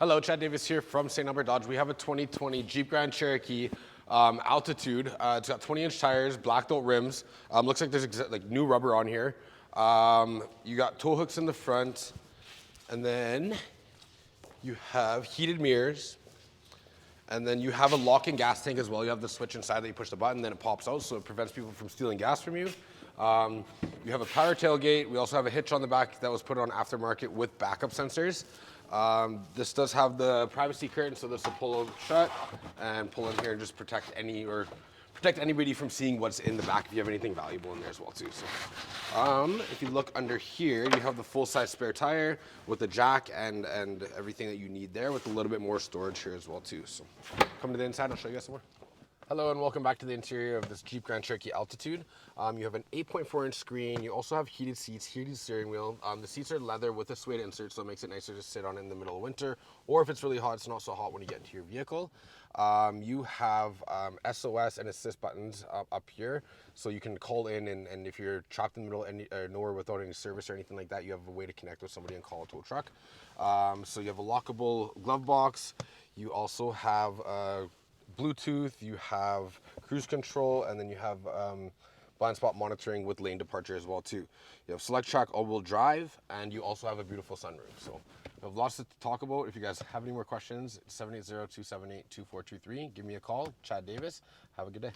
Hello, Chad Davis here from St.Albert Dodge. We have a 2020 Jeep Grand Cherokee Altitude. It's got 20-inch tires, blacked out rims. Looks like there's like new rubber on here. You got tow hooks in the front, and then you have heated mirrors. And then you have a lock-in gas tank as well. You have the switch inside that you push the button, then it pops out, so it prevents people from stealing gas from you. You have a power tailgate. We also have a hitch on the back that was put on aftermarket with backup sensors. This does have the privacy curtain, so this will pull shut and pull in here and just protect anybody from seeing what's in the back if you have anything valuable in there as well too. So, if you look under here, you have the full-size spare tire with the jack and everything that you need there, with a little bit more storage here as well too. So, come to the inside. I'll show you guys some more. Hello and welcome back to the interior of this Jeep Grand Cherokee Altitude. You have an 8.4-inch screen. You also have heated seats, heated steering wheel. The seats are leather with a suede insert, so it makes it nicer to sit on in the middle of winter. Or if it's really hot, it's not so hot when you get into your vehicle. You have SOS and assist buttons up here, so you can call in, and if you're trapped in the middle of nowhere without any service or anything like that, you have a way to connect with somebody and call a tow truck. So you have a lockable glove box. You also have Bluetooth, you have cruise control, and then you have blind spot monitoring with lane departure as well too. You have select track all-wheel drive, and you also have a beautiful sunroof. So we have lots to talk about. If you guys have any more questions, 780-278-2423. Give me a call. Chad Davis. Have a good day.